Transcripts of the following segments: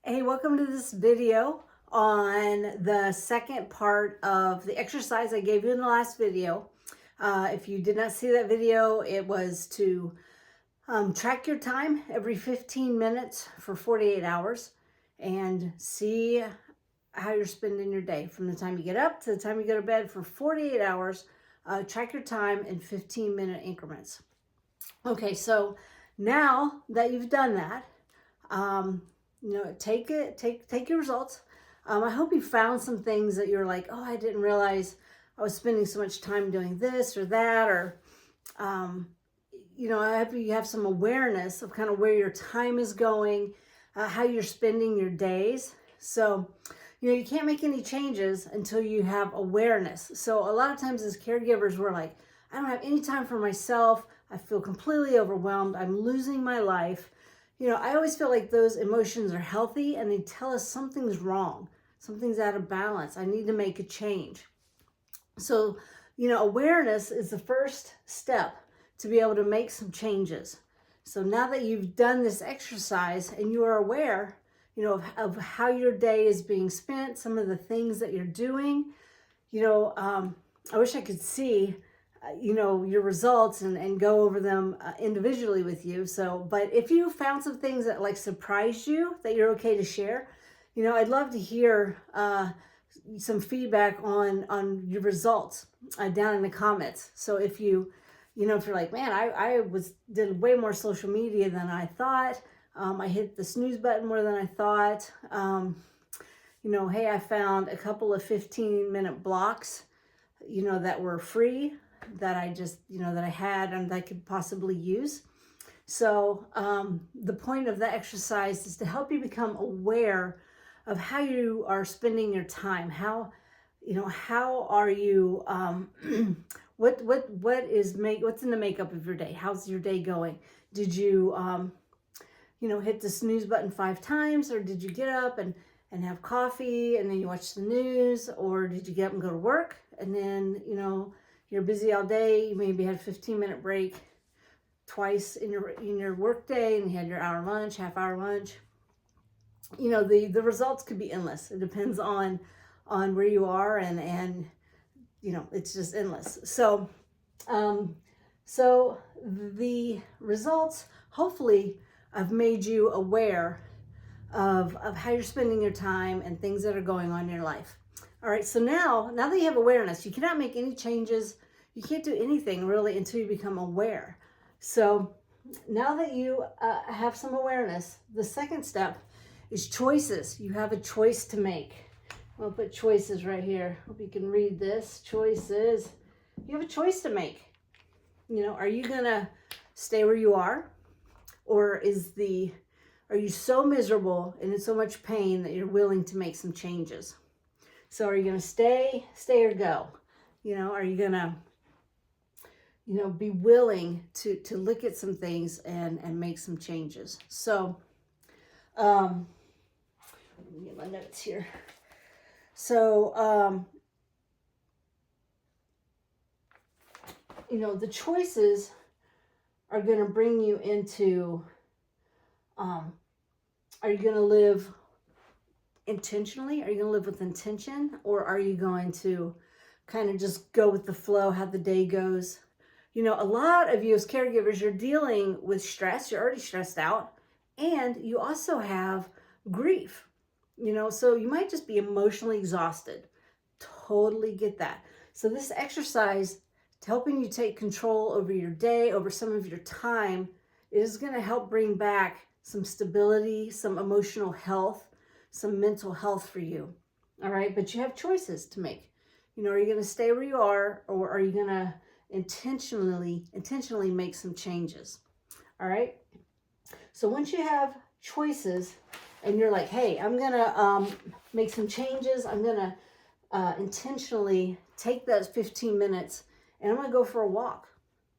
Hey, welcome to this video on the second part of the exercise I gave you in the last video. If you did not see that video, it was to track your time every 15 minutes for 48 hours and see how you're spending your day from the time you get up to the time you go to bed for 48 hours. Track your time in 15-minute increments. Okay, so now that you've done that, take your results. I hope you found some things that you're like, oh, I didn't realize I was spending so much time doing this or that, or I hope you have some awareness of kind of where your time is going, how you're spending your days. So, you can't make any changes until you have awareness. So a lot of times as caregivers, we're like, I don't have any time for myself. I feel completely overwhelmed. I'm losing my life. I always feel like those emotions are healthy and they tell us something's wrong. Something's out of balance. I need to make a change. So, awareness is the first step to be able to make some changes. So now that you've done this exercise and you are aware, of how your day is being spent, some of the things that you're doing, I wish I could see your results and go over them individually with you. So, but if you found some things that like surprised you that you're okay to share, I'd love to hear some feedback on your results down in the comments. So if if you're like, man, I did way more social media than I thought. I hit the snooze button more than I thought. Hey, I found a couple of 15-minute blocks, that were free that I just, that I had and that I could possibly use. So the point of the exercise is to help you become aware of how you are spending your time. How are you, what's in the makeup of your day? How's your day going? Did you, hit the snooze button 5 times, or did you get up and have coffee and then you watch the news, or did you get up and go to work and then, you're busy all day, you maybe had a 15-minute break twice in your work day and you had your hour lunch, half-hour lunch. The results could be endless. It depends on where you are and it's just endless. So the results hopefully have made you aware of how you're spending your time and things that are going on in your life. All right, so now that you have awareness, you cannot make any changes. You can't do anything really until you become aware. So now that you have some awareness, the second step is choices. You have a choice to make. I'll put choices right here. Hope you can read this. Choices. You have a choice to make. Are you gonna stay where you are? Or are you so miserable and in so much pain that you're willing to make some changes? So are you going to stay or go? Are you going to, be willing to look at some things and make some changes? So, let me get my notes here. So, the choices are going to bring you into, are you going to live intentionally? Are you going to live with intention? Or are you going to kind of just go with the flow, how the day goes? A lot of you as caregivers, you're dealing with stress. You're already stressed out. And you also have grief, so you might just be emotionally exhausted. Totally get that. So this exercise, helping you take control over your day, over some of your time, is going to help bring back some stability, some emotional health, some mental health for you. All right, but you have choices to make. Are you going to stay where you are, or are you going to intentionally make some changes? All right. So once you have choices and you're like, hey, I'm going to make some changes. I'm going to intentionally take those 15 minutes and I'm going to go for a walk.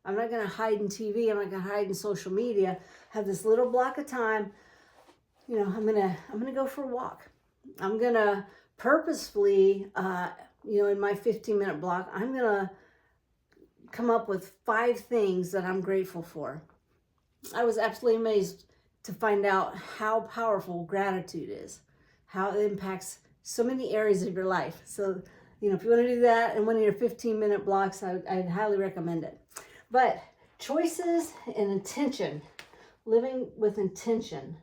I'm not going to hide in TV. I'm not going to hide in social media. Have this little block of time. I'm going to go for a walk. I'm going to purposefully, in my 15-minute block, I'm going to come up with 5 things that I'm grateful for. I was absolutely amazed to find out how powerful gratitude is, how it impacts so many areas of your life. So, if you want to do that in one of your 15-minute blocks, I'd highly recommend it. But choices and intention, living with intention.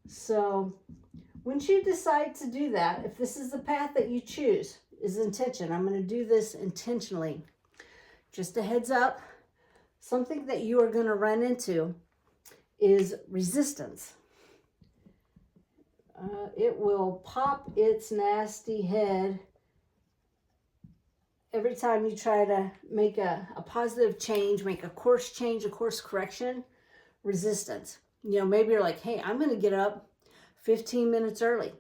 So once you decide to do that, if this is the path that you choose, is intention. I'm going to do this intentionally. Just a heads up, something that you are going to run into is resistance. It will pop its nasty head every time you try to make a positive change, make a course change, a course correction. Resistance. Maybe you're like, hey, I'm going to get up 15 minutes early.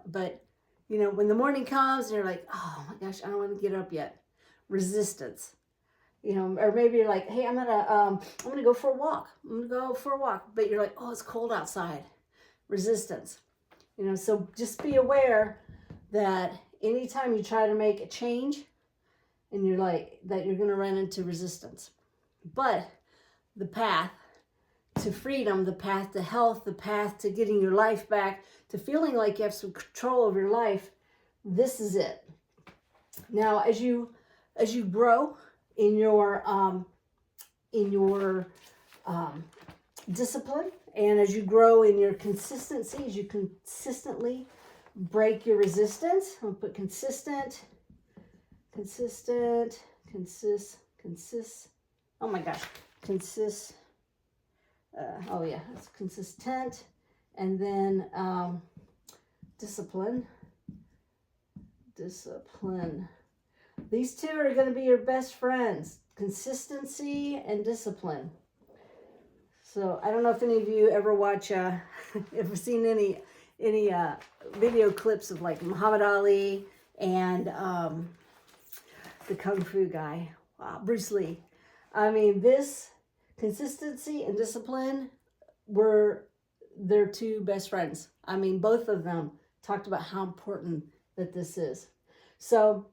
But when the morning comes and you're like, oh my gosh, I don't want to get up yet. Resistance. Or maybe you're like, hey, I'm gonna go for a walk. But you're like, oh, it's cold outside. Resistance. So just be aware that anytime you try to make a change and you're like that, you're going to run into resistance. But the path to freedom, the path to health, the path to getting your life back, to feeling like you have some control over your life, this is it. Now, as you grow in your discipline, and as you grow in your consistency, as you consistently break your resistance, I'll put consistent. Oh my gosh, it's consistent, and then discipline. These two are going to be your best friends, consistency and discipline. So I don't know if any of you ever watch, ever seen any video clips of like Muhammad Ali and the Kung Fu guy, Bruce Lee. I mean, this consistency and discipline were their two best friends. I mean, both of them talked about how important that this is. So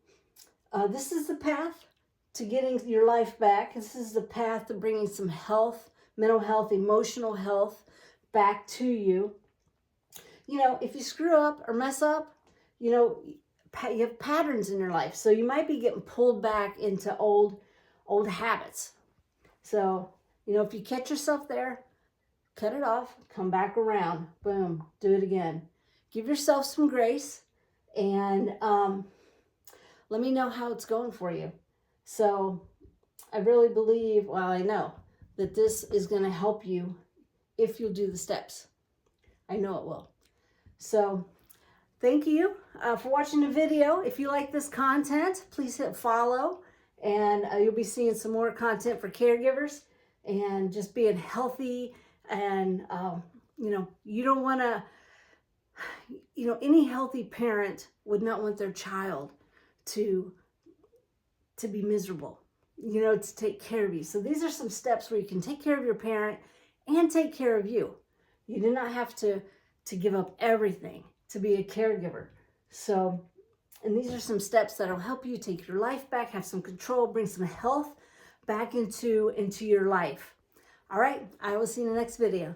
this is the path to getting your life back. This is the path to bringing some health, mental health, emotional health back to you. If you screw up or mess up, you have patterns in your life. So you might be getting pulled back into old habits. So, if you catch yourself there, cut it off, come back around, boom, do it again. Give yourself some grace, and let me know how it's going for you. So I really believe, I know that this is going to help you if you'll do the steps. I know it will. So thank you for watching the video. If you like this content, please hit follow, and you'll be seeing some more content for caregivers and just being healthy. And, you don't want to, any healthy parent would not want their child to be miserable, to take care of you. So these are some steps where you can take care of your parent and take care of you. You do not have to give up everything to be a caregiver. So, and these are some steps that will help you take your life back, have some control, bring some health back into your life. All right, I will see you in the next video.